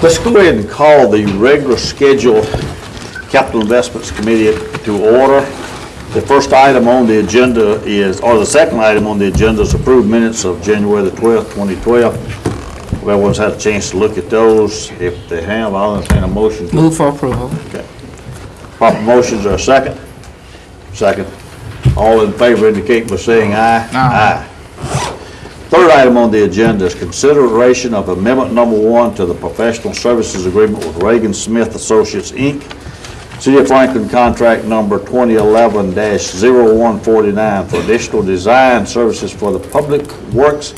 Let's go ahead and call the regular scheduled Capital Investments Committee to order. The first item on the agenda is, or the second item on the agenda is approved minutes of January the 12th, 2012. Everyone's had a chance to look at those. If they have, I'll entertain a motion. Move for approval. Okay. Proper motions are second? Second. All in favor indicate by saying aye. Aye. Third item on the agenda is consideration of amendment number 1 to the professional services agreement with Reagan Smith Associates, Inc., City of Franklin contract number 2011-0149 for additional design services for the Public Works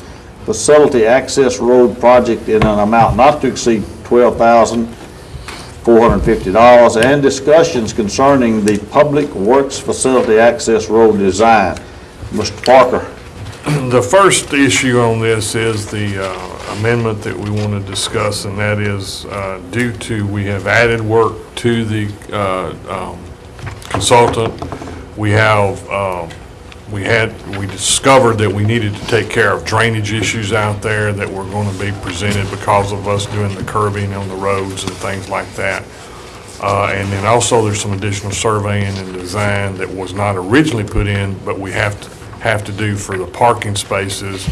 Facility Access Road project in an amount not to exceed $12,450 and discussions concerning the Public Works Facility Access Road design. Mr. Parker. The first issue on this is the amendment that we want to discuss, and that is due to we have added work to the consultant. We discovered that we needed to take care of drainage issues out there that were going to be presented because of us doing the curbing on the roads and things like that. And then also there's some additional surveying and design that was not originally put in, but we have to do for the parking spaces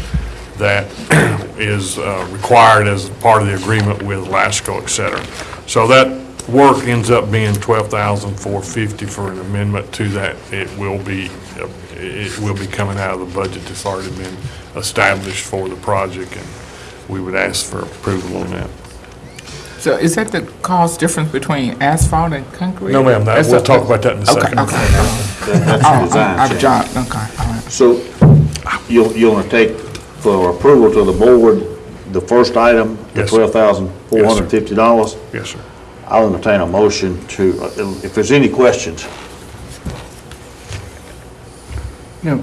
that is required as part of the agreement with LASCO, et cetera. So that work ends up being $12,450 for an amendment to that. It will be coming out of the budget that's already been established for the project, and we would ask for approval on that. So is that the cost difference between asphalt and concrete? No, ma'am, we'll talk about that in a second. Okay. That's the design I've change. jumped, okay, all right. So you'll undertake for approval to the board the first item, the Yes. $12,450? Yes, sir. I'll entertain a motion to, if there's any questions. Now,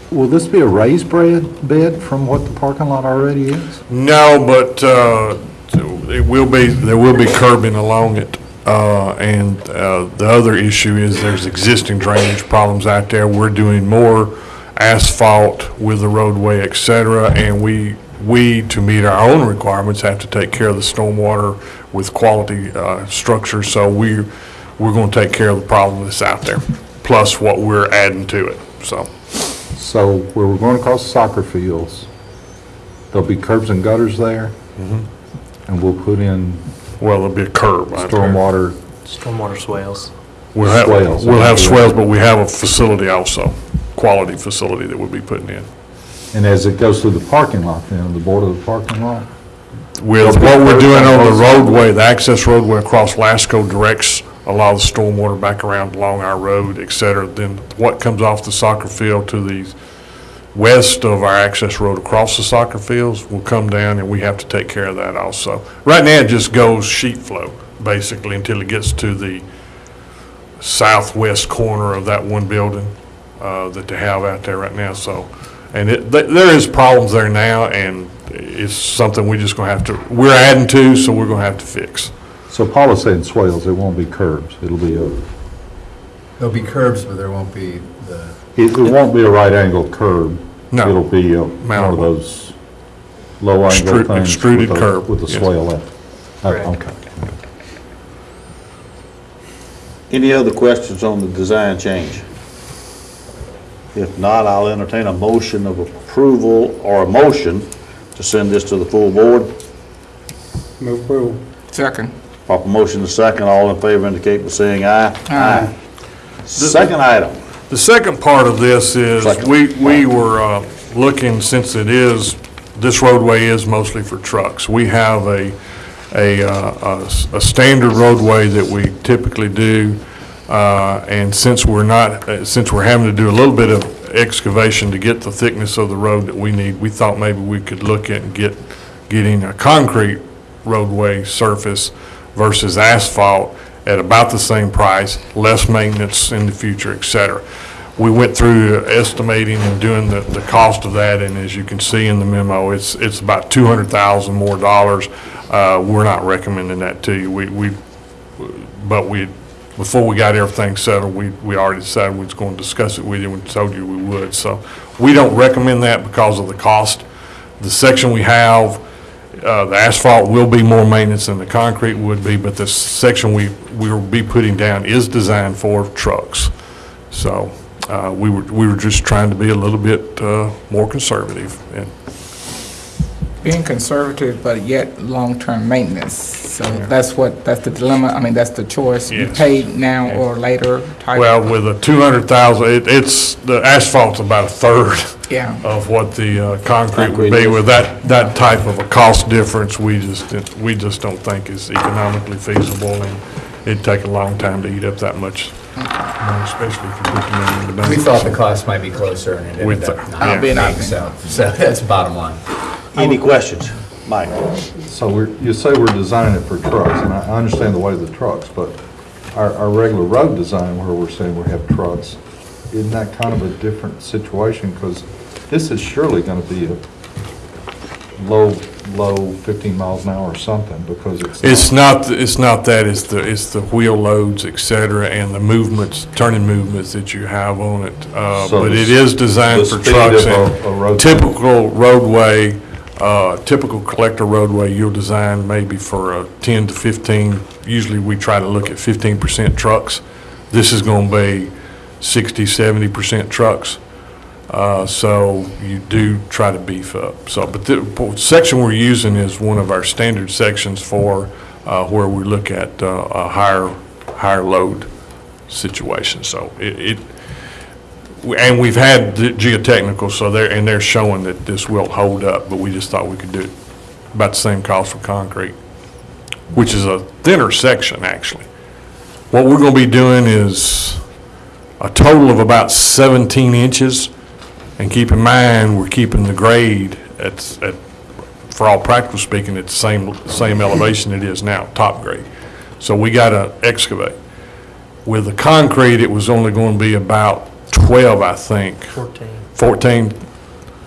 will this be a raised bed from what the parking lot already is? No, but there will be curbing along it. And the other issue is there's existing drainage problems out there. We're doing more asphalt with the roadway, et cetera, and we to meet our own requirements have to take care of the stormwater with quality structures. So we're going to take care of the problem that's out there, plus what we're adding to it. So where we're going across the soccer fields, there'll be curbs and gutters there, and we'll put in Well, there'll be a curb out there. Stormwater swales. We'll have swales. swales, but we have a facility also, quality facility that we'll be putting in. And as it goes through the parking lot then, the border of the parking lot? With what we're doing on the roadway, the access roadway across Lasco directs a lot of the stormwater back around along our road, et cetera. Then what comes off the soccer field to the west of our access road across the soccer fields will come down, and we have to take care of that also. Right now, it just goes sheet flow, basically, until it gets to the southwest corner of that one building that they have out there right now. So, and there is problems there now, and it's something we're just going to have to, we're adding to, so we're going to have to fix. So Paula said swales, there won't be curbs, it'll be There'll be curbs, but there won't be the, it won't be a right angle curb. No. It'll be one of those low angle things. Extruded curb. With a Yes. swale in it. Correct. Okay. Any other questions on the design change? If not, I'll entertain a motion of approval or a motion to send this to the full board. move approval. Second. Proper motion to second. All in favor indicate by saying aye. Aye. Second item. The second part of this is, Second. we were looking, since this roadway is mostly for trucks, we have a standard roadway that we typically do, and since we're having to do a little bit of excavation to get the thickness of the road that we need, we thought maybe we could look at getting a concrete roadway surface versus asphalt at about the same price, less maintenance in the future, et cetera. We went through estimating and doing the cost of that, and as you can see in the memo, it's about $200,000 more dollars. We're not recommending that to you. Before we got everything settled, we already decided we was going to discuss it with you and told you we would. So we don't recommend that because of the cost. The section we have The asphalt will be more maintenance than the concrete would be, but the section we will be putting down is designed for trucks. So we were just trying to be a little bit more conservative. And Being conservative, but yet long-term maintenance. So that's the dilemma, I mean, that's the choice. You Yes. pay now or later type. well, with a 200,000, it's the asphalt's about a third Yeah. of what the concrete would Concrete be. is. With that type of a cost difference, we just don't think is economically feasible, and it'd take a long time to eat up that much money, especially if you put the money in the bank. We thought the cost might be closer and it With ended up the- not being being out so that's the bottom line. Any questions? Mike? So you say we're designing it for trucks, and I understand the way of the trucks, but our regular road design where we're saying we have trucks, isn't that kind of a different situation? Because this is surely going to be a low 15 miles an hour or something, because It's not that, it's the wheel loads, et cetera, and the movements, turning movements that you have on it. So But the it is designed the for speed trucks, of a road- and typical roadway, typical collector roadway, you'll design maybe for a 10 to 15, usually we try to look at 15% trucks. This is gonna be 60, 70% trucks. So you do try to beef up. So, but the section we're using is one of our standard sections for where we look at a higher load situation. So and we've had the geotechnical, so they're showing that this will hold up, but we just thought we could do it about the same cost for concrete, which is a thinner section, actually. What we're gonna be doing is a total of about 17 inches. And keep in mind, we're keeping the grade for all practical speaking, at the same elevation it is now, top grade. So we gotta excavate. With the concrete, it was only gonna be about 12, I think. 14.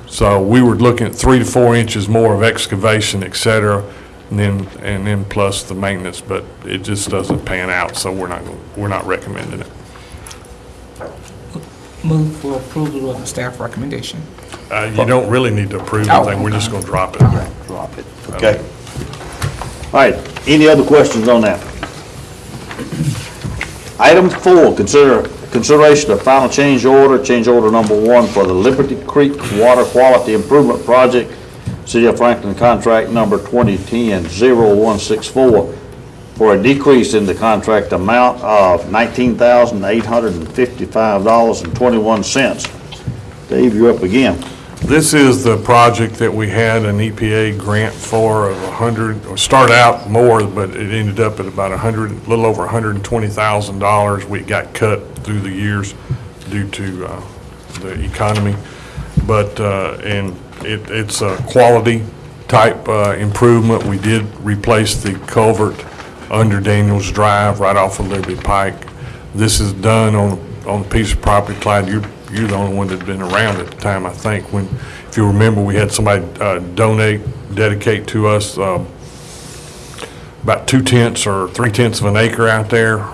So we were looking at 3 to 4 inches more of excavation, et cetera, and then plus the maintenance, but it just doesn't pan out, so we're not recommending it. Move for approval of the staff recommendation. You don't really need to approve anything, we're just gonna drop it. Drop it. Okay. All right, any other questions on that? Item 4, consideration of final change order number 1 for the Liberty Creek Water Quality Improvement Project, City of Franklin contract number 2010-0164, for a decrease in the contract amount of $19,855.21. Dave, you're up again. This is the project that we had an EPA grant for of started out more, but it ended up at about a little over $120,000. We got cut through the years due to the economy. But, and it's a quality type improvement. We did replace the culvert under Daniels Drive, right off of Liberty Pike. This is done on a piece of property, Clyde, you're the only one that'd been around at the time, I think, when, if you remember, we had somebody dedicate to us about 2/10 or 3/10 of an acre out there,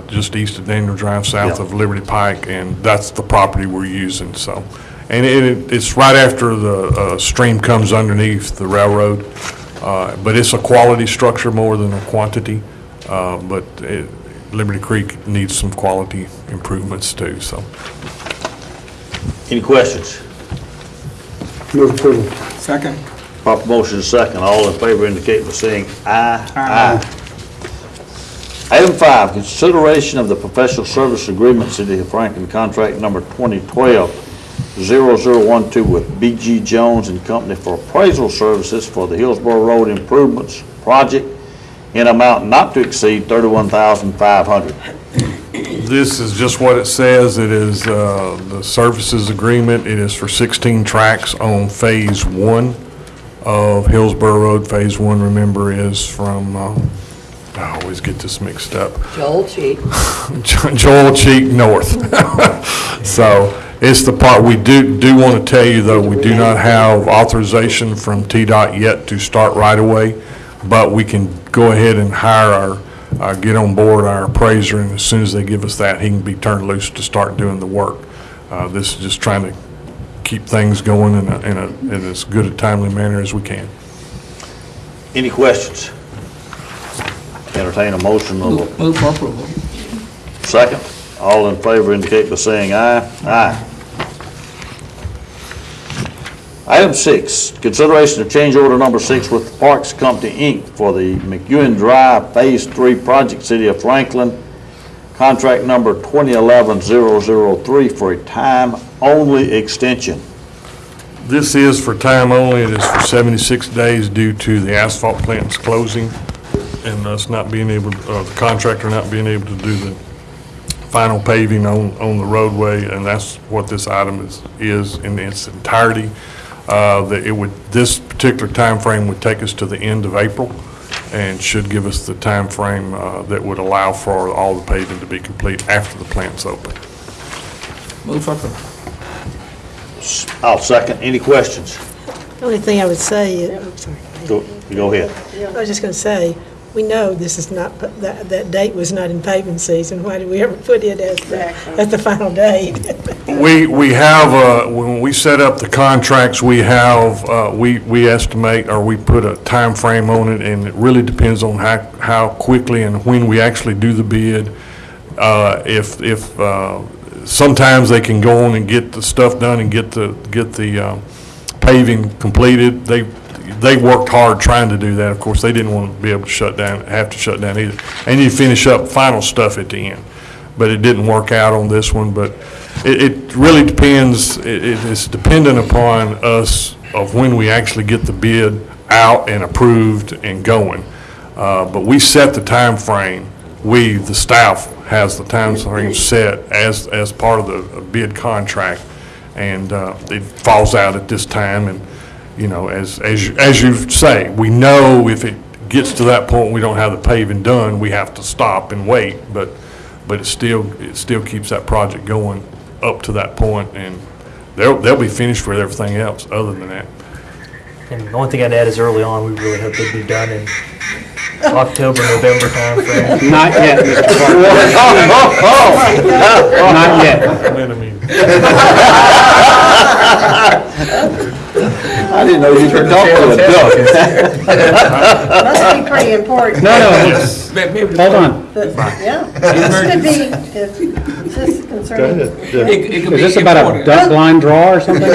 just east of Daniel Drive, south Yeah. of Liberty Pike, and that's the property we're using, so. And it's right after the stream comes underneath the railroad, but it's a quality structure more than a quantity, but Liberty Creek needs some quality improvements too, so. Any questions? Second. Proper motion is second. All in favor indicate by saying aye. Aye. Item 5, consideration of the professional service agreement, City of Franklin, contract number 2012-0012 with B.G. Jones and Company for appraisal services for the Hillsborough Road Improvements Project in amount not to exceed $31,500. This is just what it says. It is the services agreement. It is for 16 tracks on Phase 1 of Hillsborough Road. Phase 1, remember, is from, I always get this mixed up. Joel Cheek. Joel Cheek North. So it's the part, we do want to tell you, though, we do not have authorization from TDOT yet to start right away, but we can go ahead and hire get on board our appraiser, and as soon as they give us that, he can be turned loose to start doing the work. This is just trying to keep things going in as good a timely manner as we can. Any questions? Entertain a motion of Move for approval. second. All in favor indicate by saying aye. Aye. Item 6, consideration of change order number 6 with Parks Company, Inc. for the McEwen Drive Phase 3 project, City of Franklin, contract number 2011-003 for a time-only extension. This is for time only. It is for 76 days due to the asphalt plant's closing and us not being able, the contractor not being able to do the final paving on the roadway, and that's what this item is in its entirety. That it would, this particular time frame would take us to the end of April and should give us the time frame that would allow for all the paving to be complete after the plant's open. Move for approval. I'll second. Any questions? The only thing I would say is, I'm sorry. Go ahead. I was just going to say, we know this is not, that date was not in paving season. Why did we ever put it as the final date? We have, when we set up the contracts, we have, we estimate, or we put a time frame on it, and it really depends on how quickly and when we actually do the bid. Sometimes they can go on and get the stuff done and get the paving completed. They worked hard trying to do that. Of course, they didn't want to be able to have to shut down either. They need to finish up final stuff at the end. But it didn't work out on this one. But it really depends. It's dependent upon us of when we actually get the bid out and approved and going. But we set the time frame. The staff has the time frame set as part of the bid contract. And it falls out at this time. And you know, as you say, we know if it gets to that point, we don't have the paving done, we have to stop and wait, but it still keeps that project going up to that point, and they'll be finished with everything else other than that. And the only thing I'd add is early on, we really hope they'd be done in October, November timeframe. Not yet, Mr. Clark. Not yet. I didn't know you could talk to a duck. Must be pretty important. No, hold on. Yeah, this could be, if this is concerning. It could Is be this about a important. duck line draw or something?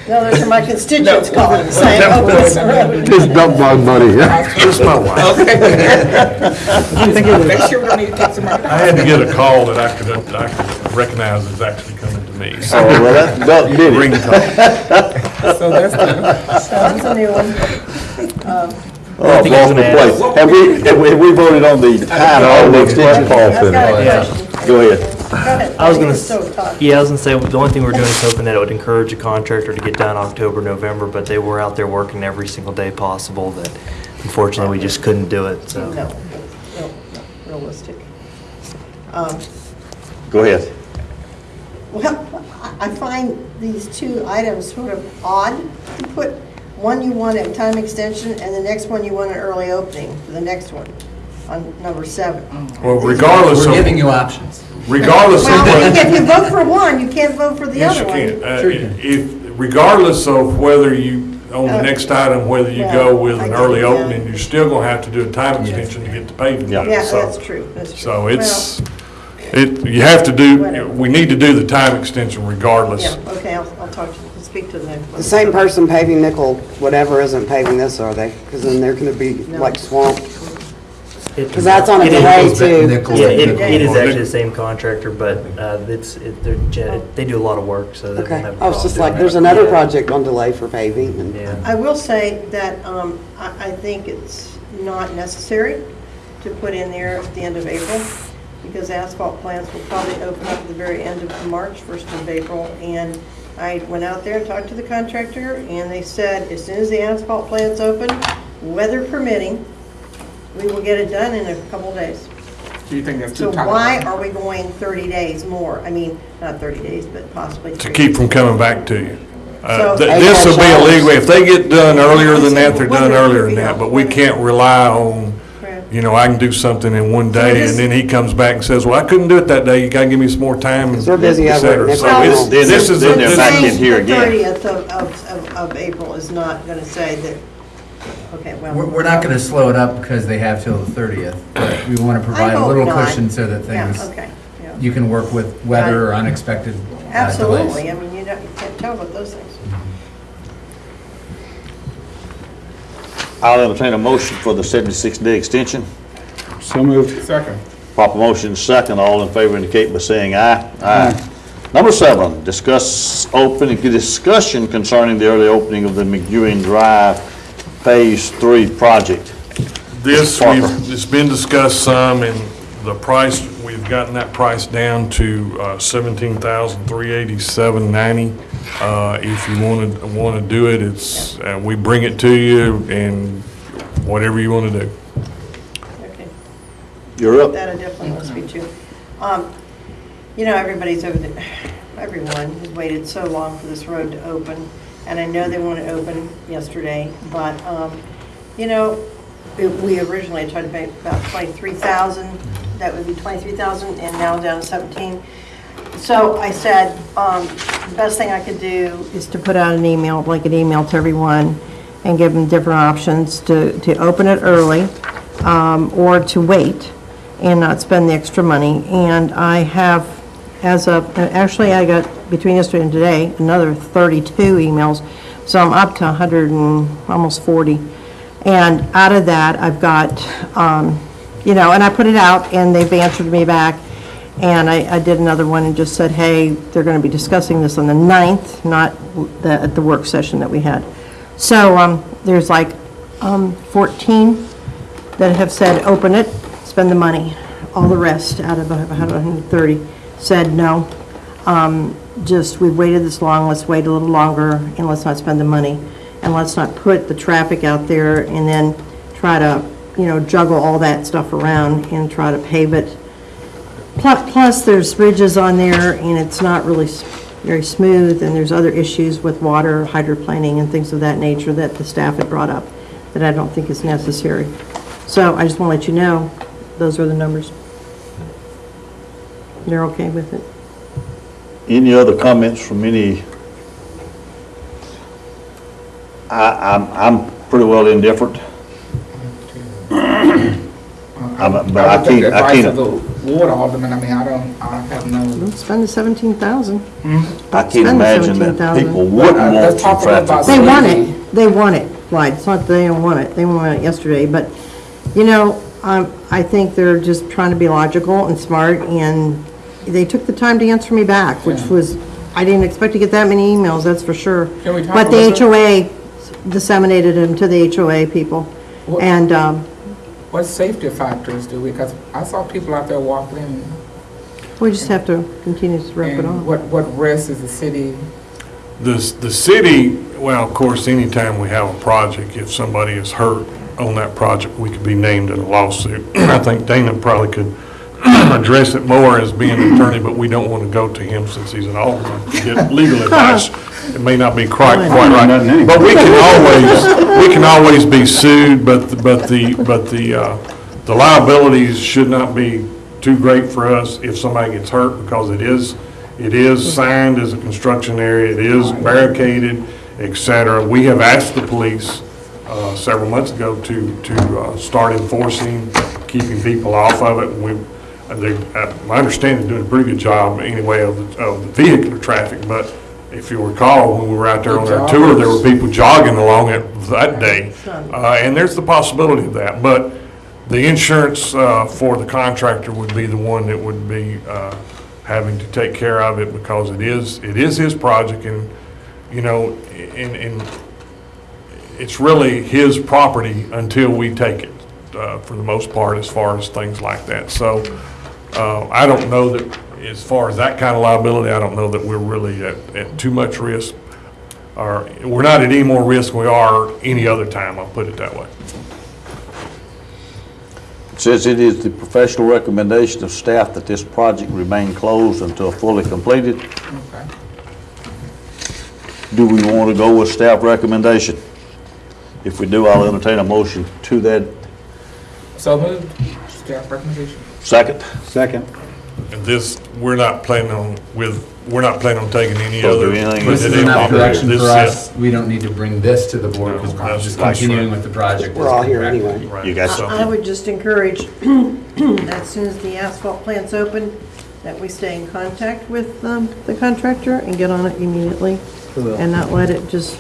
No, those are my constituents calling, saying, oh, this road. His dump bug buddy, yeah. This is my wife. Make sure we don't need to take some money. I had to get a call that I could recognize is actually coming to me. So Oh, well, that duck did ring it. call. So that's the, That's a new one. Oh, I've lost my place. Have we voted on the time-only extension? I've got a Yeah. question. Go ahead. Go ahead. I was gonna, You're so talking. yeah, I was gonna say, the only thing we're doing is hoping that it would encourage a contractor to get done October, November, but they were out there working every single day possible, that unfortunately, we just couldn't do it, so. No, realistic. Go ahead. Well, I find these two items sort of odd to put. One you want a time extension, and the next one you want an early opening for the next one, on number 7. Well, regardless We're of, giving you options. regardless of Well, what. if you vote for one, you can't vote for the Yes, other you one. can. Sure you can. Regardless of whether you, on the next item, whether you go with I an get early it, yeah. opening, you're still gonna have to do a time extension to get the paving done. Yeah, So- that's true, that's true. So you have to do, we need to do the time extension regardless. Yeah, okay, I'll talk to, speak to the next one. The same person paving nickel, whatever isn't paving this, are they? Because then they're going to be like swamp. Because that's on a delay too. Nichols Yeah, and it is Well, actually they- the same contractor, but they do a lot of work, so they don't Okay. have a I was problem just doing like, that. there's another Yeah. project on delay for paving and. Yeah. I will say that I think it's not necessary to put in there at the end of April, because asphalt plants will probably open up at the very end of March, 1st of April, and I went out there and talked to the contractor, and they said, as soon as the asphalt plants open, weather permitting, we will get it done in a couple days. do you think that's So too tight? why are we going 30 days more? I mean, not 30 days, but possibly. To 3 keep days. from coming back to you. So- This will be illegal, if they get done earlier than that, they're done earlier than that, but we can't rely on, Correct. I can do something in one day, this- and then he comes back and says, well, I couldn't do it that day, you gotta give me some more time, and 'Cause we're busy et over cetera. at So Nichols. it's, Then this is, they're back in this is, here again. The 30th of April is not going to say that Okay, well. We're not going to slow it up because they have till the 30th, but we want to provide a hope little not. cushion so that Yeah, things, okay, yeah. you can work with weather or unexpected delays. Absolutely, I mean, you can't tell with those things. I'll entertain a motion for the 76-day extension. So moved. Second. Proper motion second, all in favor indicate by saying aye. Aye. Number 7, discussion concerning the early opening of the McEwen Drive Phase 3 project. It's been discussed some, and the price, we've gotten that price down to $17,387.90. If you want to do it, it's, we bring it to you, and whatever you want to do. Okay. You're up. That I definitely want to speak to. You know, everyone has waited so long for this road to open, and I know they want it open yesterday, but, you know, we originally tried to pay about 23,000, that would be 23,000, and now down to 17. So I said, the best thing I could do is to put out an email, blanket email to everyone, and give them different options to open it early, or to wait and not spend the extra money. And I have, actually I got, between yesterday and today, another 32 emails, so I'm up to 100 and almost 40. And out of that, I've got, you know, and I put it out, and they've answered me back. And I did another one and just said, hey, they're going to be discussing this on the 9th, not at the work session that we had. So there's like 14 that have said, open it, spend the money. All the rest, out of 130, said no. Just, we've waited this long, let's wait a little longer, and let's not spend the money. And let's not put the traffic out there and then try to, you know, juggle all that stuff around and try to pave it. Plus, there's ridges on there, and it's not really very smooth, and there's other issues with water, hydroplaning, and things of that nature that the staff had brought up that I don't think is necessary. So I just want to let you know, those are the numbers. They're okay with it. Any other comments from any? I'm pretty well indifferent. But I would take the advice can't. of the ward alderman. I mean, I have no. Let's spend the 17,000. I can't imagine that 17,000. people wouldn't want Let's some talk about traffic. They want it. They want it, Clyde. It's not that they don't want it. They want it yesterday. But, you know, I think they're just trying to be logical and smart, and they took the time to answer me back, which was, I didn't expect to get that many emails, that's for sure. Can we talk But the about HOA disseminated them to the HOA people. What- And What safety factors do we, because I saw people out there walking in, we just have to continue to wrap it and on. what risk is the city? The city, well, of course, anytime we have a project, if somebody is hurt on that project, we could be named in a lawsuit. I think Dana probably could address it more as being an attorney, but we don't want to go to him since he's an alderman to get legal advice. It may not be quite right. But we can always be sued, but the liabilities should not be too great for us if somebody gets hurt, because it is signed as a construction area, it is barricaded, et cetera. We have asked the police several months ago to start enforcing, keeping people off of it. My understanding, they're doing a pretty good job anyway of the vehicular traffic, but if you recall, when we were out there on our tour, there were people jogging along it that day. And there's the possibility of that, but the insurance for the contractor would be the one that would be having to take care of it, because it is his project, and, you know, and it's really his property until we take it, for the most part, as far as things like that. So I don't know that, as far as that kind of liability, I don't know that we're really at too much risk, or we're not at any more risk than we are any other time, I'll put it that way. It says it is the professional recommendation of staff that this project remain closed until fully completed. Okay. Do we want to go with staff recommendation? If we do, I'll entertain a motion to that. So moved. Staff recommendation. Second. Second. And this, we're not planning on taking any Don't do other. anything. This is This enough direction is for it. us. We don't need to bring this to the board No, because we're that's just right. continuing with the project. We're all here anyway. Right. You got I something? would just encourage, as soon as the asphalt plant's open, that we stay in contact with the contractor and get on it immediately, We will. and not let it just,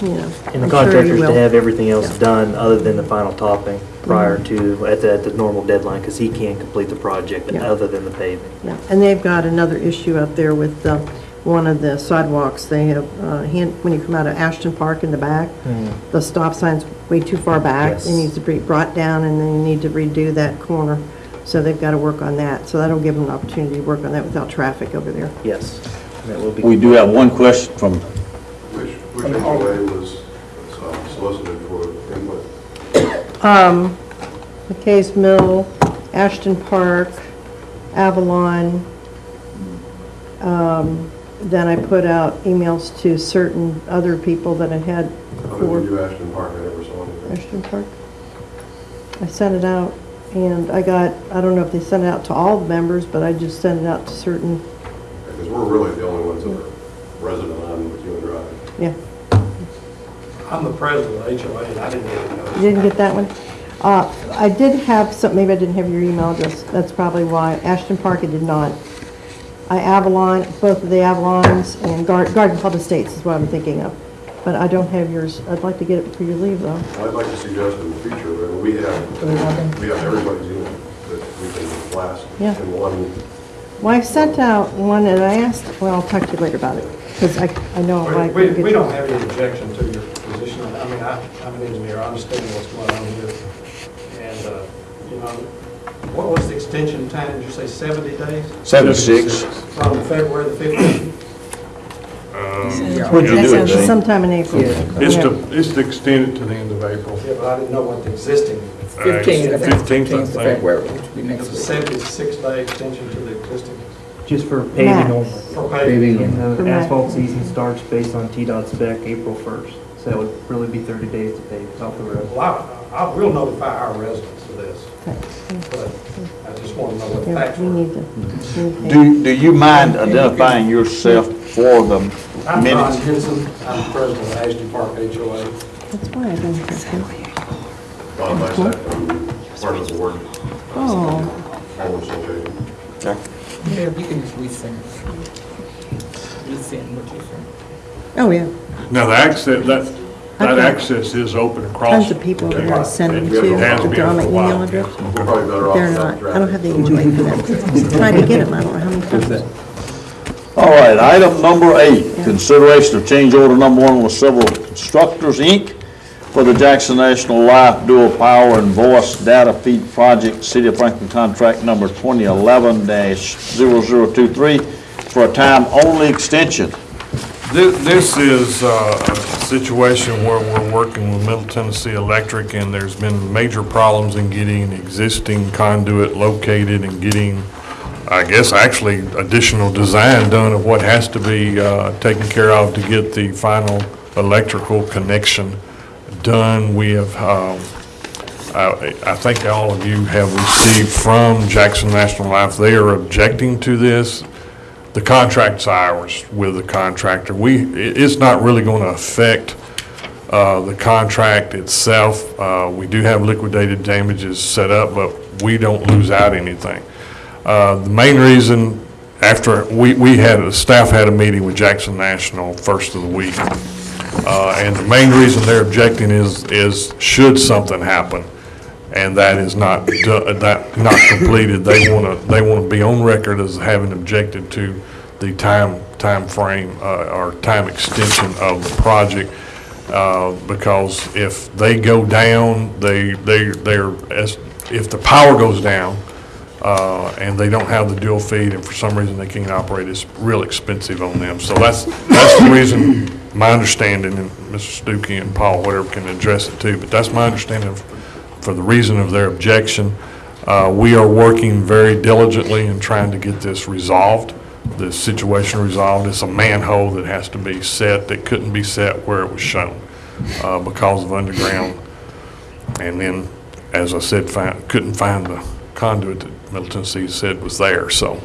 you know. And the I'm sure you contractor's to will. have everything else Yeah. done other than the final topping prior to, at the normal deadline, because he can't complete the project Yeah. other than the paving. Yeah, and they've got another issue up there with one of the sidewalks. They have, when you come out of Ashton Park in the back, the stop sign's way too far back. Yes. It needs to be brought down, and then you need to redo that corner. So they've got to work on that. So that'll give them an opportunity to work on that without traffic over there. Yes. That will be. We do have one question from, Which HOA was solicited for input? McKay's Mill, Ashton Park, Avalon. Then I put out emails to certain other people that I had Other for than you, Ashton Park, I never saw anything. Ashton Park. I sent it out, and I don't know if they sent it out to all the members, but I just sent it out to certain, Because we're really the only ones that are resident on McEwen Drive. yeah. I'm the president of HOA, and I didn't get a notice. You didn't get that one? I did have some, maybe I didn't have your email address, that's probably why. Ashton Park, I did not. Avalon, both of the Avalons, and Garden Club Estates is what I'm thinking of. But I don't have yours. I'd like to get it before you leave, though. I'd like to suggest in the future, but we have everybody's email that we can blast Yeah. in one. Well, I sent out one, and I asked, well, I'll talk to you later about it, because I know I We get. we don't have any objection to your position. I mean, I'm an engineer, I understand what's going on here. And, you know, what was the extension time? Did you say 70 days? 76. From February the 15th? When'd you do it, Dave? Sometime in April. It's to extend it to the end of April. Yeah, but I didn't know what the existing, 15th, I think, 15th, I 15th of think. February, which will be it's next a week. 76-day extension to the existing Just for paving Max. only. for paving. And For the Max. asphalt season starts based on TDOT spec April 1st. So that would really be 30 days to pave off the road. Well, I will notify our residents of this, but I just want to know what the Yeah, facts we were. need to. do you mind identifying yourself for the I'm Ron minutes? Henson, I'm president of Ashton Park HOA. That's why I don't have him. Bob Lysak, I'm part of the board. Oh, Homeless Association. Yeah, you can just resend. Resend what you sent. oh, yeah. Now, the access, that I've got access is open across. Tons of people that are sending to, It has but been they're on my for a while. email address. We're probably better off. They're without not. I don't have the traffic. HOA for them. Tried to get them, I don't know how many times. All right, item number 8, consideration of change order number 1 with Civil Constructors, Inc. for the Jackson National Life Dual Power and Voice Data Feed Project, City of Franklin contract number 2011-0023 for a time-only extension. This is a situation where we're working with Middle Tennessee Electric, and there's been major problems in getting existing conduit located and getting, I guess, actually additional design done of what has to be taken care of to get the final electrical connection done. We have, I think all of you have received from Jackson National Life, they are objecting to this. The contract's ours with the contractor. It's not really going to affect the contract itself. We do have liquidated damages set up, but we don't lose out anything. The main reason, after staff had a meeting with Jackson National first of the week, and the main reason they're objecting is should something happen, and that is not completed, they want to be on record as having objected to the time frame or time extension of the project, because if they go down, if the power goes down, and they don't have the dual feed, and for some reason they can't operate, it's real expensive on them. So that's the reason, my understanding, and Mr. Stuckey and Paul, whatever, can address it too, but that's my understanding for the reason of their objection. We are working very diligently in trying to get this resolved, this situation resolved. It's a manhole that has to be set, that couldn't be set where it was shown because of underground. And then, as I said, couldn't find the conduit Middle Tennessee said was there. So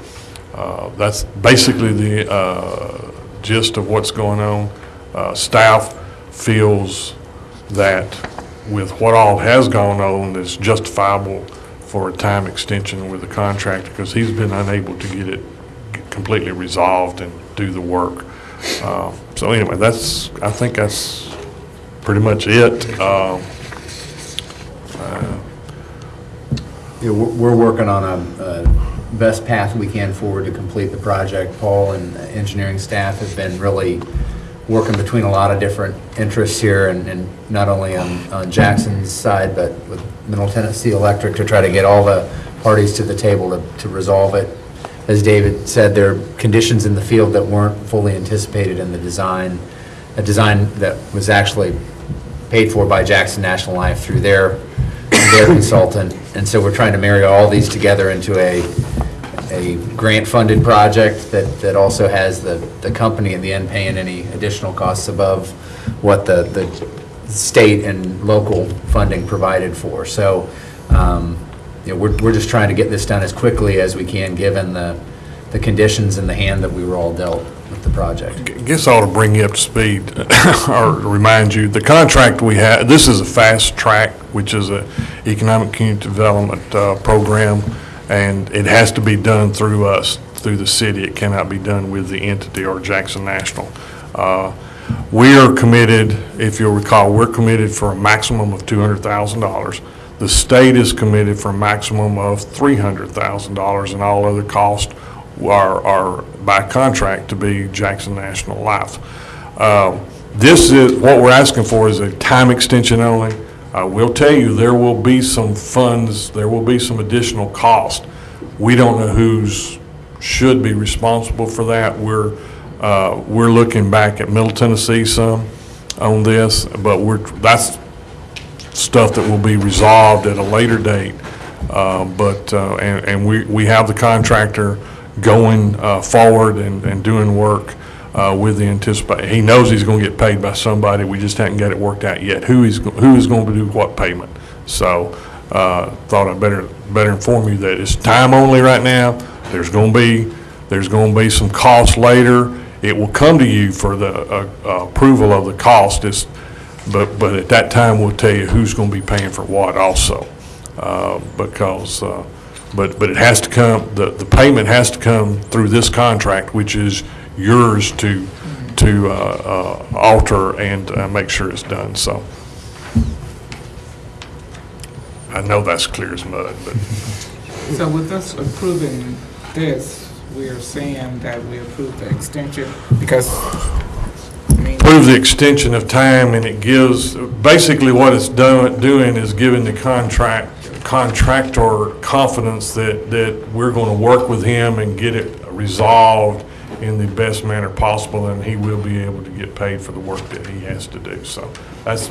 that's basically the gist of what's going on. Staff feels that with what all has gone on, it's justifiable for a time extension with the contractor because he's been unable to get it completely resolved and do the work. So anyway, I think that's pretty much it. We're working on a best path we can forward to complete the project. Paul and engineering staff have been really working between a lot of different interests here, and not only on Jackson's side, but with Middle Tennessee Electric to try to get all the parties to the table to resolve it. As David said, there are conditions in the field that weren't fully anticipated in the design, a design that was actually paid for by Jackson National Life through their consultant. And so we're trying to marry all these together into a grant-funded project that also has the company in the end paying any additional costs above what the state and local funding provided for. So we're just trying to get this done as quickly as we can, given the conditions in the hand that we were all dealt with the project. I guess I ought to bring you up to speed or remind you, the contract we have, this is a fast track, which is a economic community development program, and it has to be done through us, through the city. It cannot be done with the entity or Jackson National. We are committed, if you'll recall, we're committed for a maximum of $200,000. The state is committed for a maximum of $300,000, and all other costs are by contract to be Jackson National Life. This is, what we're asking for is a time extension only. I will tell you, there will be some funds, there will be some additional cost. We don't know who's should be responsible for that. We're looking back at Middle Tennessee some on this, but that's stuff that will be resolved at a later date. And we have the contractor going forward and doing work with the anticipation. He knows he's going to get paid by somebody. We just haven't got it worked out yet. Who is going to do what payment? So thought I'd better inform you that it's time only right now. There's going to be some costs later. It will come to you for the approval of the cost. But at that time we'll tell you who's going to be paying for what also, because. But it has to come. The payment has to come through this contract, which is yours to alter and make sure it's done. So I know that's clear as mud. But So with us approving this, we are saying that we approve the extension because, approve the extension of time, and it gives, basically what it's doing is giving the contractor confidence that we're going to work with him and get it resolved in the best manner possible, and he will be able to get paid for the work that he has to do. So that's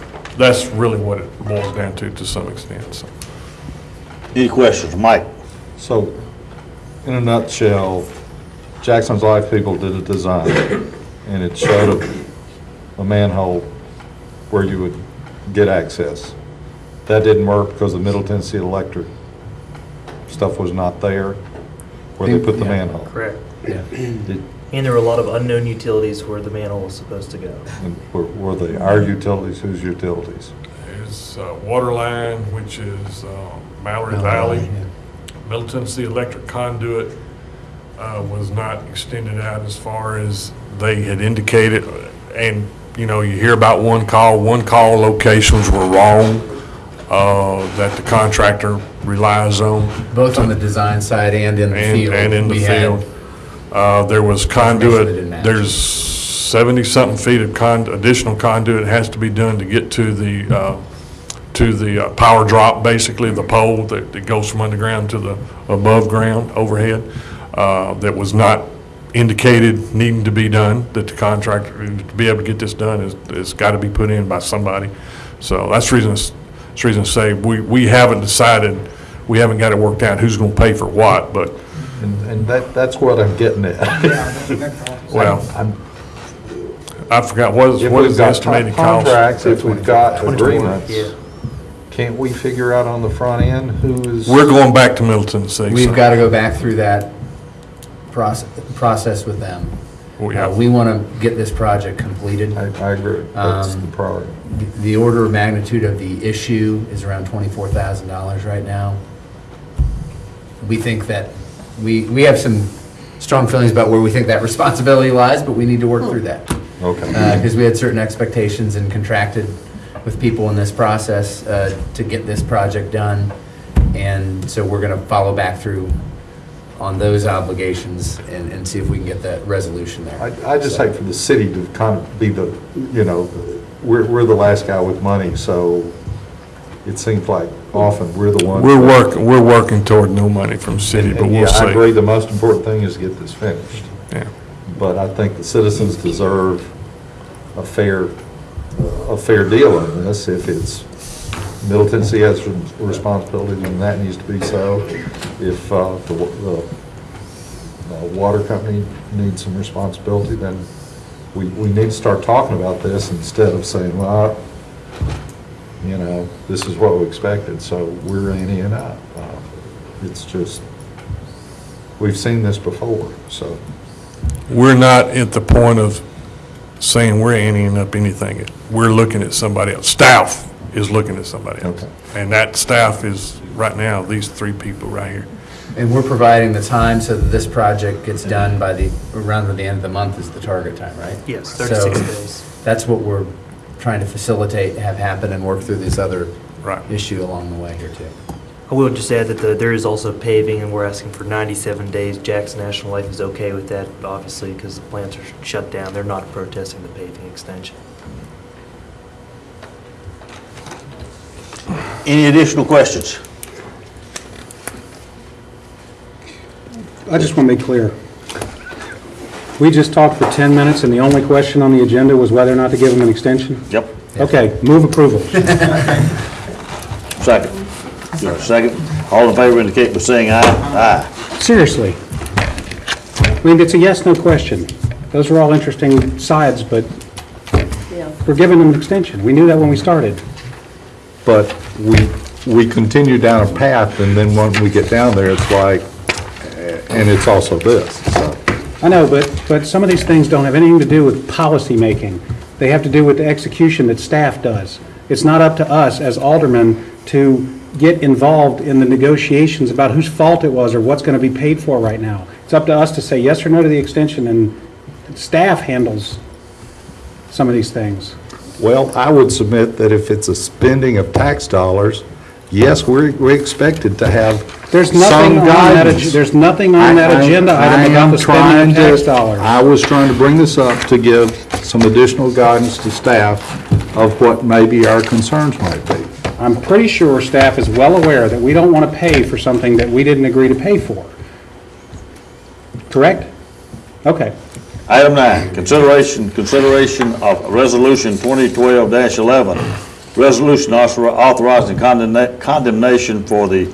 really what it boils down to some extent. So. Any questions, Mike? So, in a nutshell, Jackson's Life people did a design, and it showed a manhole where you would get access. That didn't work because the Middle Tennessee Electric stuff was not there where they put the manhole. Correct. Yeah. And there were a lot of unknown utilities where the manhole was supposed to go. And were they our utilities? Whose utilities? There's Waterline, which is Mallory Valley. Middle Tennessee Electric conduit was not extended out as far as they had indicated. And, you know, you hear about one call locations were wrong that the contractor relies on. Both on the design side and in the field. And in the field. There was conduit, there's 70-something feet of additional conduit has to be done to get to the power drop, basically the pole that goes from underground to the above ground overhead, that was not indicated needing to be done, that the contractor, to be able to get this done, it's got to be put in by somebody. So that's the reason to say we haven't decided, we haven't got it worked out who's going to pay for what, but. And that's what I'm getting at. Well, I forgot, what is the estimated cost? Contracts, if we've got agreements, can't we figure out on the front end who is? We're going back to Middle Tennessee. We've so got to go back through that process with them. we have- We want to get this project completed. I agree, that's the priority. The order of magnitude of the issue is around $24,000 right now. We think that, we have some strong feelings about where we think that responsibility lies, but we need to work through that. Okay. Because we had certain expectations and contracted with people in this process to get this project done. And so we're going to follow back through on those obligations and see if we can get that resolution there. I just hate for the city to kind of be the, you know, we're the last guy with money, so it seems like often we're the ones. We're working toward no money from the city, but we'll Yeah, I agree, see. the most important thing is get this finished. Yeah. But I think the citizens deserve a fair deal on this. If it's, Middle Tennessee has a responsibility, then that needs to be so. If the water company needs some responsibility, then we need to start talking about this instead of saying, well, you know, this is what we expected, so we're in up. It's just, we've seen this before, so. We're not at the point of saying we're anteing up anything. We're looking at somebody else. Staff is looking at somebody else. Okay. And that staff is, right now, these three people right here. And we're providing the time so that this project gets done by around the end of the month is the target time, right? Yes, So 36 days. that's what we're trying to facilitate, have happen, and work through this other Right. issue along the way here too. I will just add that there is also paving, and we're asking for 97 days. Jackson National Life is okay with that, obviously, because the plants are shut down. They're not protesting the paving extension. Any additional questions? I just want to be clear. We just talked for 10 minutes, and the only question on the agenda was whether or not to give them an extension? Yep. Okay, move approval. Second. Second. All in favor indicate by saying aye. Aye. Seriously. I mean, it's a yes/no question. Those are all interesting sides, but we're giving them an extension. We knew that when we started. But we continue down a path, and then when we get down there, it's like, and it's also this, so. I know, but some of these things don't have anything to do with policy making. They have to do with the execution that staff does. It's not up to us as aldermen to get involved in the negotiations about whose fault it was or what's going to be paid for right now. It's up to us to say yes or no to the extension, and staff handles some of these things. Well, I would submit that if it's a spending of tax dollars, yes, we're expected to have There's nothing some on that, guidance. there's nothing on that agenda item about the spending of tax dollars. I was trying to bring this up to give some additional guidance to staff of what maybe our concerns might be. I'm pretty sure staff is well aware that we don't want to pay for something that we didn't agree to pay for. Correct? Okay. Item 9, consideration of Resolution 2012-11, resolution authorizing condemnation for the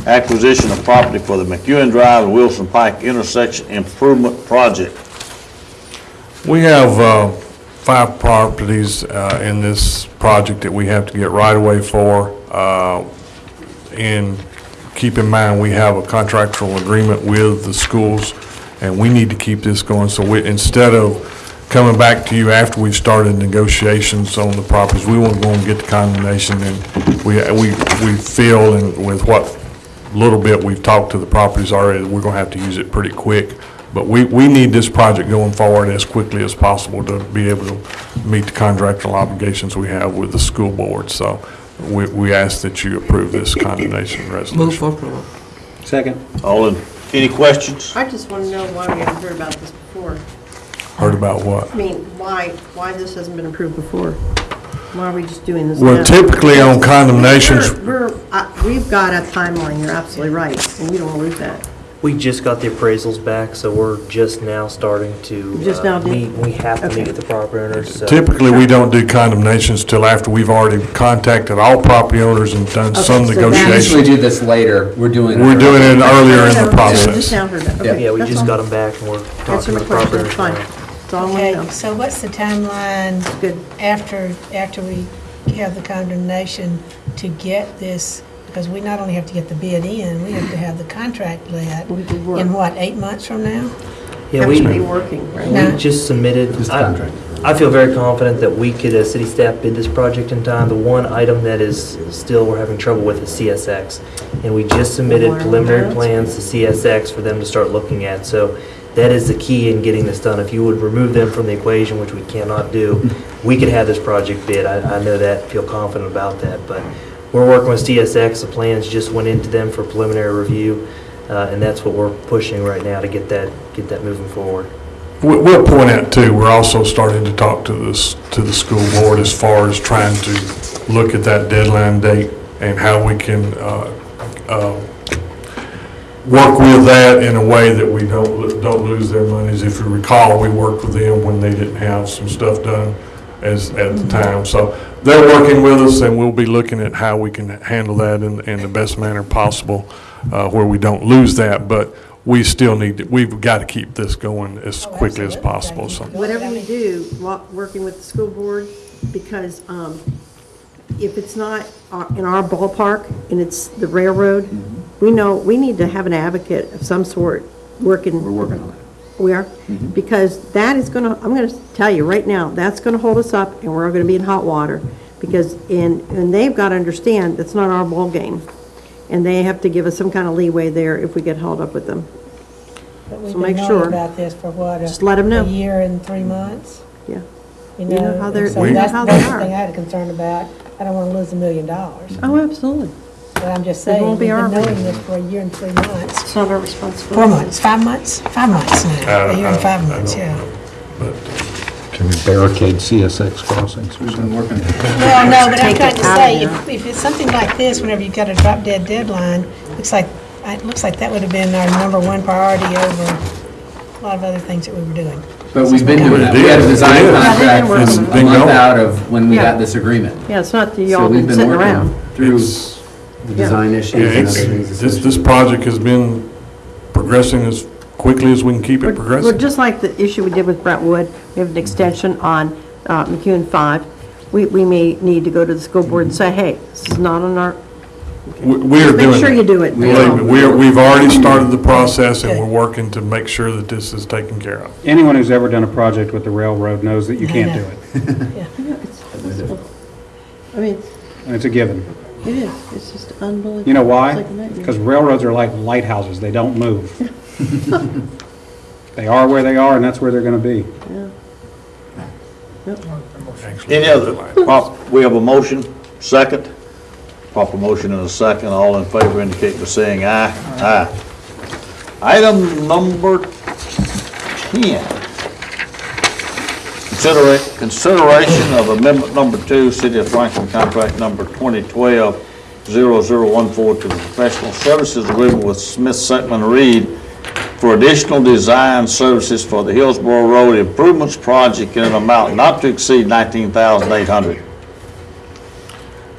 acquisition of property for the McEwen Drive and Wilson Pike intersection improvement project. We have 5 properties in this project that we have to get right-of-way for. And keep in mind, we have a contractual agreement with the schools, and we need to keep this going. So instead of coming back to you after we've started negotiations on the properties, we want to go and get the condemnation. And we feel, and with what little bit we've talked to the properties already, we're going to have to use it pretty quick. But we need this project going forward as quickly as possible to be able to meet the contractual obligations we have with the school board. So we ask that you approve this condemnation resolution. Move for approval. Second. Any questions? I just want to know why we haven't heard about this before. Heard about what? I mean, why this hasn't been approved before? Why are we just doing this Well, now? typically on condemnations, We've got a timeline, you're absolutely right, and we don't want to lose that. We just got the appraisals back, so we're just now starting to Just now meet. We have to Okay. meet with the property owners. So. typically we don't do condemnations till after we've already contacted all property owners and done some so We usually negotiations. do this later. We're doing it We're doing it earlier in the Just process. now heard that, okay. Yeah, we that's just all. got them back, and we're Answer talking my to the question, property that's fine. owners. That's all I want to Okay, know. so what's the timeline Good. after we have the condemnation to get this, because we not only have to get the bid in, we have to have the contract let in what, 8 months from now? Yeah, Have we, to be working, right? No. we just submitted. Just the contract. I feel very confident that we could, as city staff, bid this project in time. The one item that is still, we're having trouble with is CSX. And we just submitted preliminary plans to CSX for them to start looking at. So that is the key in getting this done. If you would remove them from the equation, which we cannot do, we could have this project bid. I know that, feel confident about that. But we're working with CSX. The plans just went into them for preliminary review. And that's what we're pushing right now to get that moving forward. We'll point out too, we're also starting to talk to the school board as far as trying to look at that deadline date and how we can work with that in a way that we don't lose their monies. If you recall, we worked with them when they didn't have some stuff done at the time. So they're working with us, and we'll be looking at how we can handle that in the best manner possible, where we don't lose that. But we still we've got to keep this going as quickly as possible. So Whatever you do, working with the school board, because if it's not in our ballpark and it's the railroad, we know we need to have an advocate of some sort working. We're working on it. We are? Because that is going to, I'm going to tell you right now, that's going to hold us up, and we're going to be in hot water. Because, and they've got to understand, that's not our ball game. And they have to give us some kind of leeway there if we get held up with them. But we've So been make knowing sure. about this for what? Just let 'em know. A year and 3 months? Yeah. You know know, how and they're- so you know that's how that's they the are. thing I had a concern about. I don't want to lose $1 million. Oh, absolutely. But I'm just It saying, won't we've be our been knowing fault. this for a year and 3 months. It's not our responsibility. 4 months, 5 months? 5 months now, a year and 5 months, yeah. Can we barricade CSX crossings or We've something? been working. Well, no, but I'm Take trying it to out say, of if it's something like this, whenever you've got a drop dead deadline, it looks like that would have been our #1 priority over a lot of other things that we were doing. But we've been doing that. We had a design It is. contract It's a been month going. out of when we Yeah. got this agreement. Yeah, it's not that So y'all we've been sitting around. working through It's- the design issues and other things. this project has been progressing as quickly as we can keep it Well, progressing. just like the issue we did with Brentwood, we have an extension on McEwen 5. We may need to go to the school board and say, hey, this is not on our, We are doing make sure that. you do it. Believe me, we've already started the process, and we're working to make sure that this is taken care of. Anyone who's ever done a project with the railroad knows that you can't do it. I mean, And it's a given. it is, it's just unbelievable. You know why? It's like a nightmare. Because railroads are like lighthouses, they don't move. They are where they are, and that's where they're going to be. Actually, Any other, we have a motion, second. Proper motion and a second. All in favor indicate by saying aye. Aye. Item number 10. Consideration of amendment number 2, City of Franklin contract number 2012-0014 to the professional services agreement with Smith Setman Reed for additional design services for the Hillsborough Road Improvements Project in an amount not to exceed $19,800.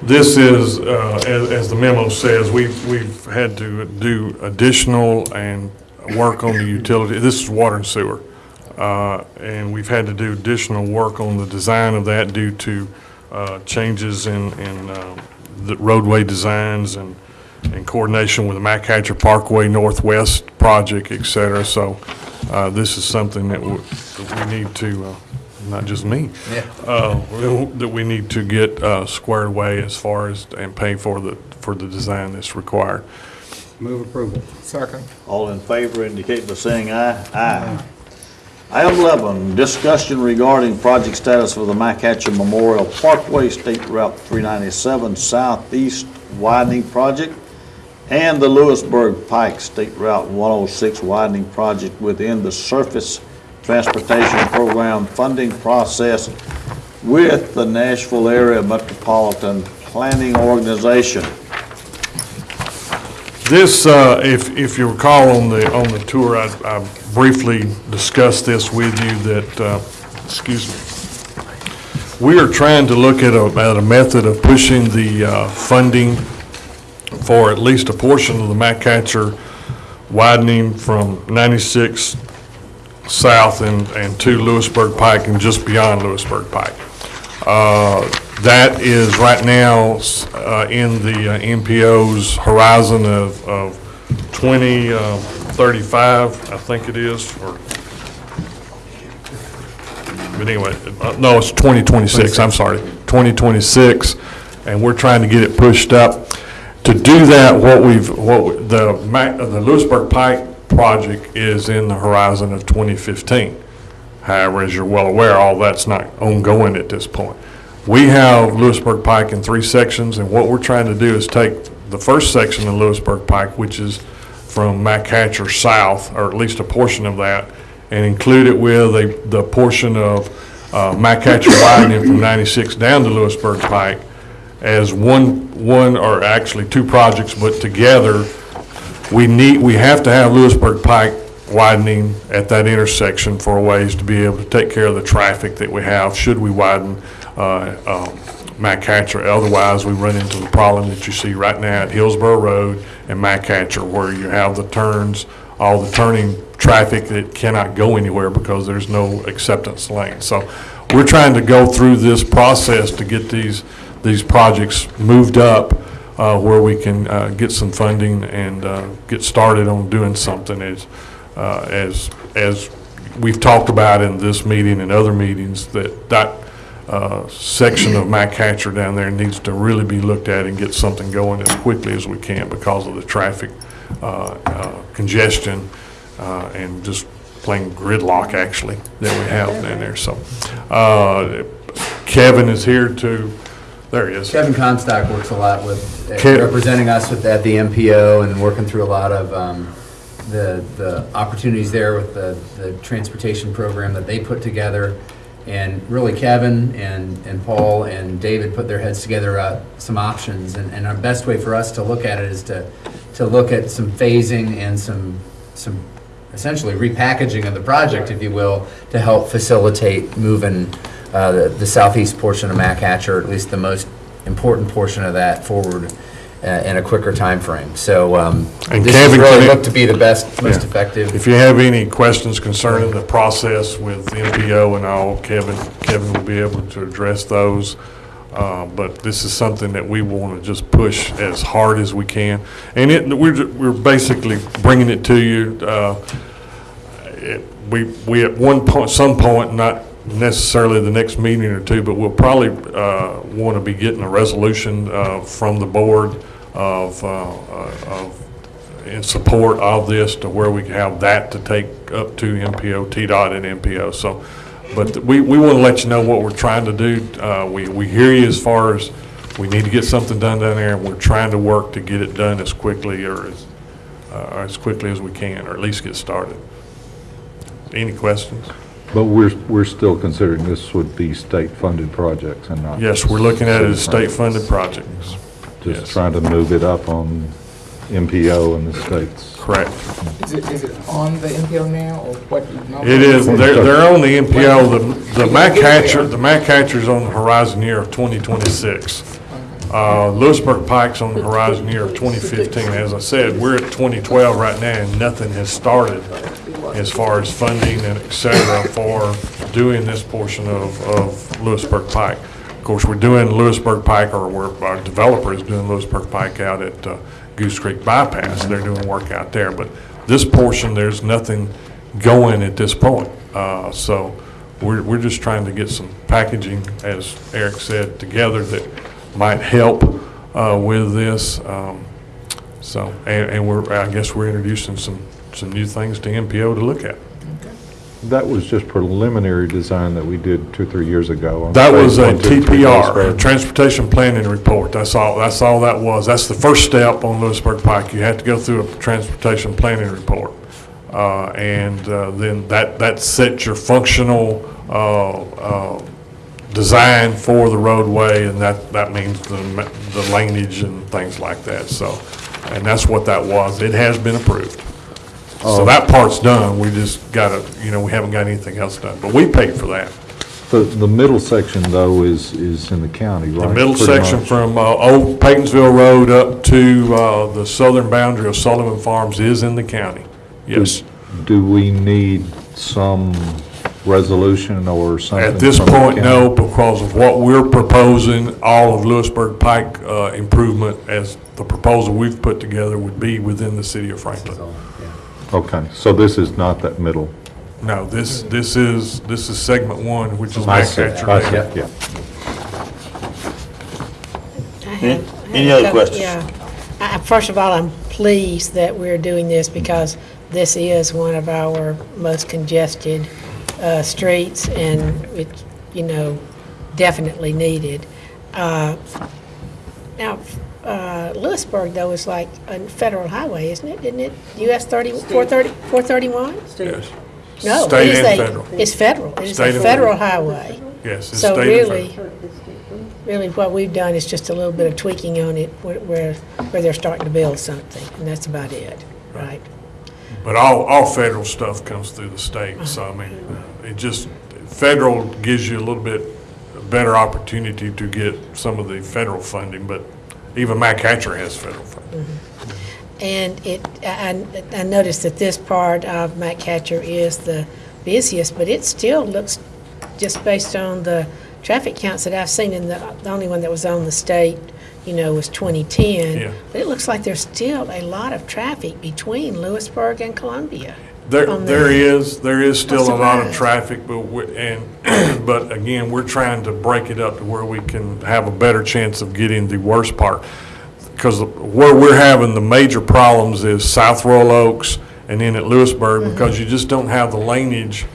This is, as the memo says, we've had to do additional and work on the utility. This is water and sewer. And we've had to do additional work on the design of that due to changes in the roadway designs and coordination with the McHatcher Parkway Northwest project, et cetera. So this is something that we need to, not just me, that we need to get squared away as far as and pay for the design that's required. Move approval. Second. All in favor indicate by saying aye. Aye. Item 11, discussion regarding project status for the McHatcher Memorial Parkway State Route 397 Southeast Widening Project and the Lewisburg Pike State Route 106 Widening Project within the Surface Transportation Program funding process with the Nashville Area Metropolitan Planning Organization. This, if you recall on the tour, I briefly discussed this with you that, excuse me, we are trying to look at a method of pushing the funding for at least a portion of the McHatcher widening from 96 south and to Lewisburg Pike and just beyond Lewisburg Pike. That is right now in the MPO's horizon of 2035, I think it is, or, but anyway, no, it's 2026, I'm sorry, 2026, and we're trying to get it pushed up. To do that, the Lewisburg Pike project is in the horizon of 2015. However, as you're well aware, all that's not ongoing at this point. We have Lewisburg Pike in 3 sections, and what we're trying to do is take the first section of Lewisburg Pike, which is from McHatcher south, or at least a portion of that, and include it with the portion of McHatcher widening from 96 down to Lewisburg Pike as one or actually 2 projects, but together we have to have Lewisburg Pike widening at that intersection for ways to be able to take care of the traffic that we have should we widen McHatcher. Otherwise, we run into the problem that you see right now at Hillsborough Road and McHatcher, where you have the turns, all the turning traffic that cannot go anywhere because there's no acceptance lane. So we're trying to go through this process to get these projects moved up where we can get some funding and get started on doing something as we've talked about in this meeting and other meetings, that section of McHatcher down there needs to really be looked at and get something going as quickly as we can because of the traffic congestion and just plain gridlock actually that we have down there. So Kevin is here to, there he is. Kevin Comstock works a lot with, representing us at the MPO and working through a lot of the opportunities there with the transportation program that they put together. And really Kevin and Paul and David put their heads together some options. And our best way for us to look at it is to look at some phasing and some essentially repackaging of the project, if you will, to help facilitate moving the southeast portion of McHatcher, at least the most important portion of that, forward in a quicker time frame. So and this Kevin, has really looked to be the best, most effective. If you have any questions concerning the process with MPO and all, Kevin will be able to address those. But this is something that we want to just push as hard as we can. And we're basically bringing it to you. We at some point, not necessarily the next meeting or 2, but we'll probably want to be getting a resolution from the board in support of this, to where we can have that to take up to MPO, TDOT and MPO. So, but we want to let you know what we're trying to do. We hear you as far as we need to get something done down there, and we're trying to work to get it done as quickly as quickly as we can, or at least get started. Any questions? But we're still considering this would be state-funded projects and not... Yes, we're looking at it as state-funded projects. Just trying to move it up on MPO and the states. Correct. Is it on the MPO now, or what? No, It is. They're on the MPO. The McHatcher's on the horizon year of 2026. Lewisburg Pike's on the horizon year of 2015. As I said, we're at 2012 right now, and nothing has started as far as funding and et cetera for doing this portion of Lewisburg Pike. Of course, we're doing Lewisburg Pike, or our developer is doing Lewisburg Pike out at Goose Creek Bypass. They're doing work out there. But this portion, there's nothing going at this point. So we're just trying to get some packaging, as Eric said, together that might help with this. And I guess we're introducing some new things to MPO to look at. That was just preliminary design that we did 2 or 3 years ago. That was a TPR, Transportation Planning Report. That's all that was. That's the first step on Lewisburg Pike. You have to go through a Transportation Planning Report. Then that sets your functional design for the roadway, and that means the laneage and things like that. So, and that's what that was. It has been approved. So that part's done. We just got to, we haven't got anything else done, but we paid for that. The middle section, though, is in the county, right? The middle Pretty section much. from Old Paytonsville Road up to the southern boundary of Sullivan Farms is in the county. Yes. Do we need some resolution or something? At this from the point, no, county? because of what we're proposing, all of Lewisburg Pike improvement as the proposal we've put together would be within the city of Franklin. Okay, so this is not that middle. No, this is segment one, which is I see, Mac I see, Hatcher. yeah. Any other questions? Yeah. First of all, I'm pleased that we're doing this because this is one of our most congested streets, and it's, definitely needed. Now, Lewisburg, though, is like a federal highway, isn't it? Isn't it US 431? Yes. No, State it is and federal. It's federal. It is State a and federal federal. highway. Yes, it's So state and really, federal. really what we've done is just a little bit of tweaking on it where they're starting to build something, and that's about it, right? But all federal stuff comes through the state, so I mean, federal gives you a little bit better opportunity to get some of the federal funding, but even Mac Hatcher has federal funding. And I noticed that this part of Mac Hatcher is the busiest, but it still looks, just based on the traffic counts that I've seen, and the only one that was on the state, was 2010. Yeah. But it looks like there's still a lot of traffic between Lewisburg and Columbia. There is still a lot of surprised. traffic, but again, we're trying to break it up to where we can have a better chance of getting the worst part. Because where we're having the major problems is South Royal Oaks and then at Lewisburg, because you just don't have the laneage.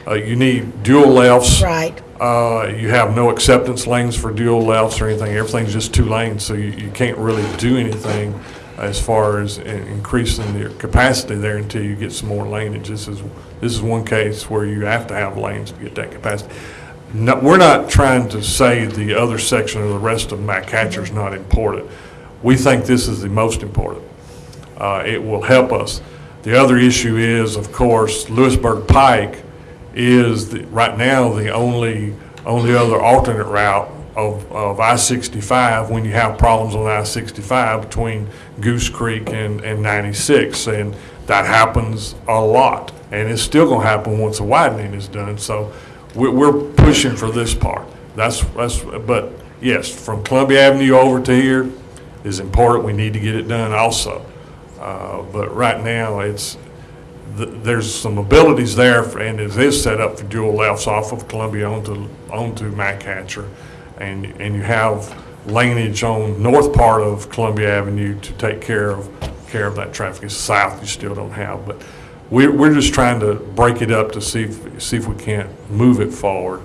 You need dual lefts. Right. You have no acceptance lanes for dual lefts or anything. Everything's just 2 lanes, so you can't really do anything as far as increasing the capacity there until you get some more laneage. This is one case where you have to have lanes to get that capacity. No, we're not trying to say the other section or the rest of Mac Hatcher is not important. We think this is the most important. It will help us. The other issue is, of course, Lewisburg Pike is right now the only other alternate route of I-65 when you have problems on I-65 between Goose Creek and 96, and that happens a lot, and it's still going to happen once the widening is done. So we're pushing for this part. But yes, from Columbia Avenue over to here is important. We need to get it done also. But right now, there's some abilities there, and it is set up for dual lefts off of Columbia onto Mac Hatcher, and you have laneage on north part of Columbia Avenue to take care of that traffic. It's south you still don't have, but we're just trying to break it up to see if we can't move it forward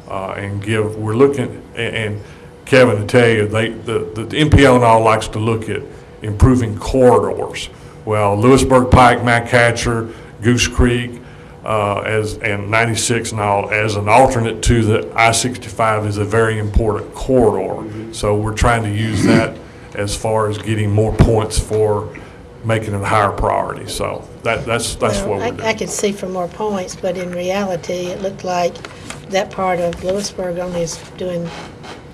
and give. We're looking, and Kevin, to tell you, the MPO and all likes to look at improving corridors. Well, Lewisburg Pike, Mac Hatcher, Goose Creek, and 96 and all, as an alternate to the I-65 is a very important corridor. So we're trying to use that as far as getting more points for making it a higher priority. So that's what we're doing. I could see for more points, but in reality, it looked like that part of Lewisburg only is doing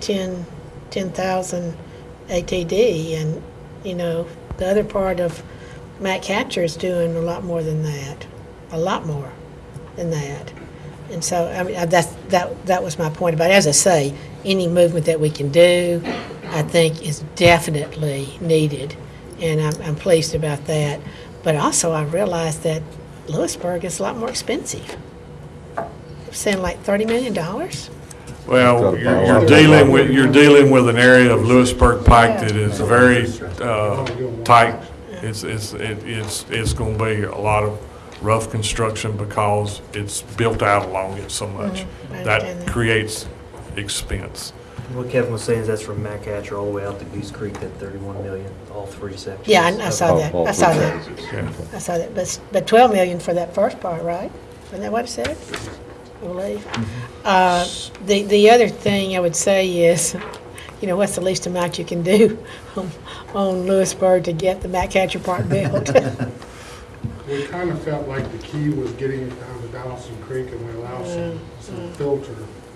10,000 ATD, and, the other part of Mac Hatcher is doing a lot more than that, And so, I mean, that was my point about it. As I say, any movement that we can do, I think, is definitely needed, and I'm pleased about that. But also, I realized that Lewisburg is a lot more expensive. Saying like $30 million? Well, you're dealing with an area of Lewisburg Pike that is very tight. It's going to be a lot of rough construction because it's built out along it so much. That creates expense. What Kevin was saying is that's from Mac Hatcher all the way out to Goose Creek, that 31 million, all 3 sections. Yeah, I saw that. I saw that. Yeah. I saw that. But 12 million for that first part, right? Isn't that what it said? I believe. The other thing I would say is, what's the least amount you can do on Lewisburg to get the Mac Hatcher part built? We kind of felt like the key was getting it down to Donaldson Creek, and we allow some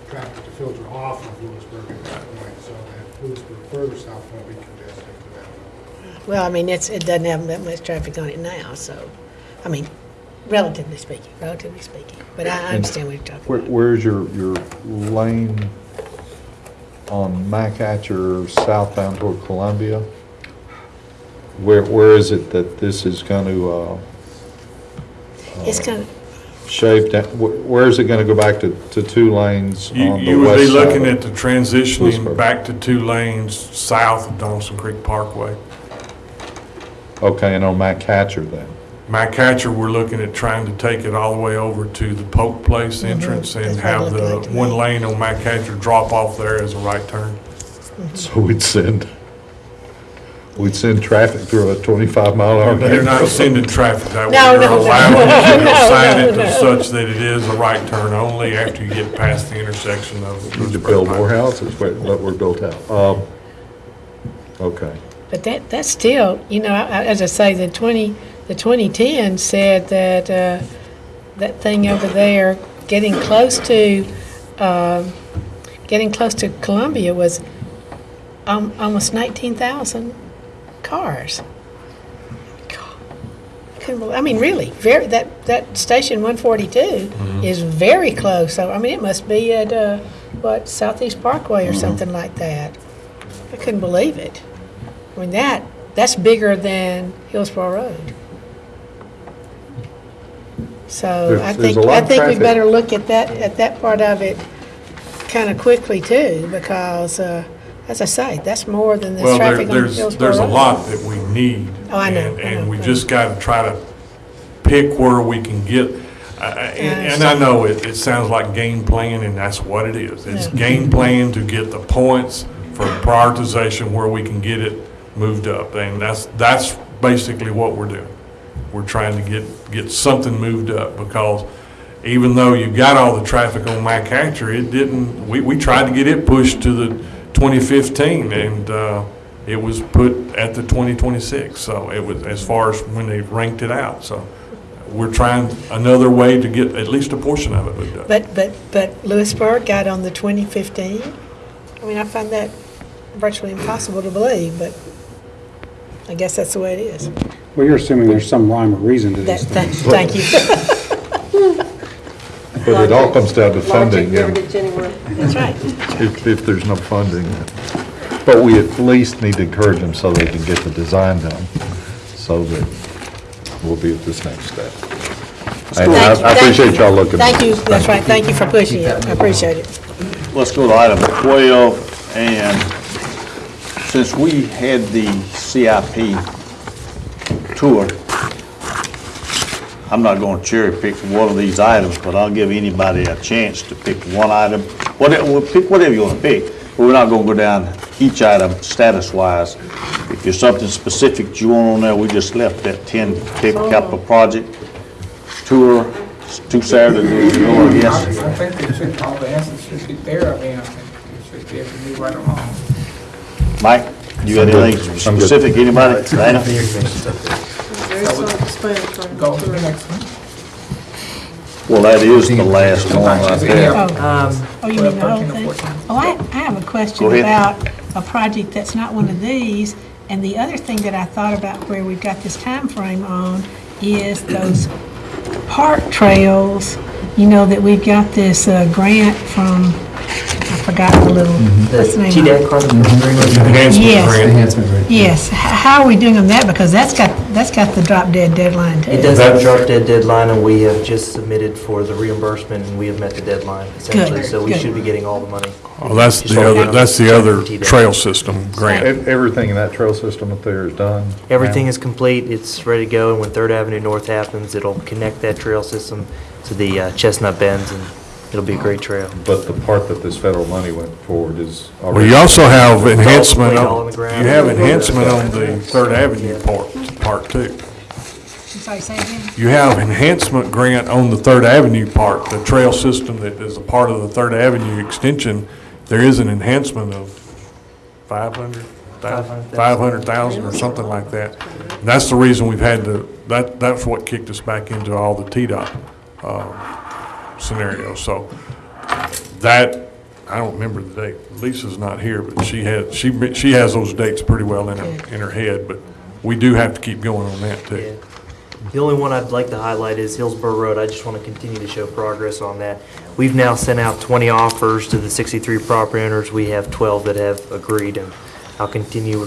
traffic to filter off of Lewisburg at that point, so that Lewisburg further south won't be congested for that. Well, I mean, it doesn't have that much traffic on it now, so, I mean, relatively speaking, but I understand what you're talking about. Where's your lane on MacAtcher southbound toward Columbia? Where is it that this is going to It's kind of, shave down? Where is it going to go back to 2 lanes on the west side? You would be looking at the transitioning Lewisburg. back to 2 lanes south of Donaldson Creek Parkway. Okay, and on MacAtcher then? MacAtcher, we're looking at trying to take it all the way over to the Polk Place entrance and That's what it have looked the like to me. 1 lane on MacAtcher drop off there as a right turn. So we'd send traffic through a 25-mile-an-hour They're neighborhood? not sending traffic that way. No, They're no, no, allowing you to no, sign it no, to no. such that it is a right turn only after you get past the intersection of. Need to build more houses, but we're built out. Okay. but that's still, as I say, the 2010 said that, that thing over there, getting close to Columbia was almost 19,000 cars. Really, that station 142 is very close. So, it must be at, Southeast Parkway or something like that. I couldn't believe it. That's bigger than Hillsborough Road. So I There's think a lot of we traffic. better look at that part of it kind of quickly too, because, as I say, that's more than the Well, traffic on there's Hillsborough Road. a lot that we need. Oh, I know, And we I know. just got to try to pick where we can get. And I know it sounds like game playing, and that's what it is. It's game playing to get the points for prioritization where we can get it moved up. And that's basically what we're doing. We're trying to get something moved up, because even though you got all the traffic on MacAtcher, we tried to get it pushed to the 2015, and it was put at the 2026. So it was, as far as when they ranked it out. So we're trying another way to get at least a portion of it moved up. But Lewisburg got on the 2015. I find that virtually impossible to believe, but I guess that's the way it is. Well, you're assuming there's some rhyme or reason to this thing. Thank you. But it all comes down to funding, Never and gets anywhere. That's right. if there's no funding. But we at least need to encourage them so they can get the design done, so that we'll be at this next step. And I appreciate y'all looking. Thank you, that's right, thank you for pushing it, I appreciate it. Let's go to item 12, and since we had the CIP tour, I'm not going to cherry pick one of these items, but I'll give anybody a chance to pick one item. Pick whatever you want to pick, but we're not going to go down each item status-wise. If there's something specific you want on there, we just left that 10-pick capital project tour, 2 Saturdays ago, I guess. I think they should, all the answers should be there. I think it should be able to move right along. Mike, you got anything specific, anybody? Dana? Very self-explanatory. Go to the next one. Well, that is the last one right there. Oh, you mean the whole 13 or thing? 14. Oh, I have a question Go ahead. about a project that's not one of these, and the other thing that I thought about where we've got this time frame on is those park trails, that we've got this grant from, I forgot the little, what's the name? TDAC Carbon Yes. Enhancement grant. Yes, how are we doing on that? Because that's got the drop dead deadline too. It does have a drop dead deadline, and we have just submitted for the reimbursement, and we have met the deadline essentially. So we good. should be getting all the money. Oh, that's the other trail system grant. Everything in that trail system up there is done? Everything is complete, it's ready to go, and when 3rd Avenue North happens, it'll connect that trail system to the Chestnut Bends, and it'll be a great trail. But the part that this federal money went forward is Well, already... you also have enhancement, all on the ground. you have enhancement on the 3rd Avenue part too. I'm sorry, say again? You have enhancement grant on the 3rd Avenue part, the trail system that is a part of the 3rd Avenue extension. There is an enhancement of 500,000 or something like that. And that's the reason we've had to, that's what kicked us back into all the TDOT scenarios. So that, I don't remember the date. Lisa's not here, but she has those dates pretty well in her head, but we do have to keep going on that too. The only one I'd like to highlight is Hillsborough Road. I just want to continue to show progress on that. We've now sent out 20 offers to the 63 property owners. We have 12 that have agreed, and we're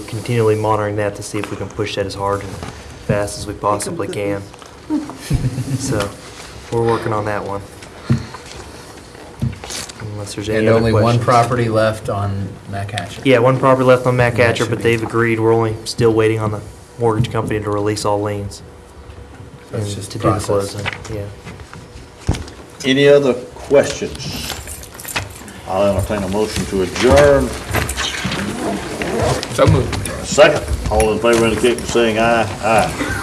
continually monitoring that to see if we can push that as hard and fast as we possibly can. So, we're working on that one. Unless there's any And other only questions. one property left on MacHatcher. Yeah, one property left on Matt That Catcher, should but be- they've agreed. We're only still waiting on the mortgage company to release all liens. That's and just to do the process. closing, yeah. Any other questions? I'll entertain a motion to adjourn. So moved. Second, all in favor indicate by saying aye. Aye.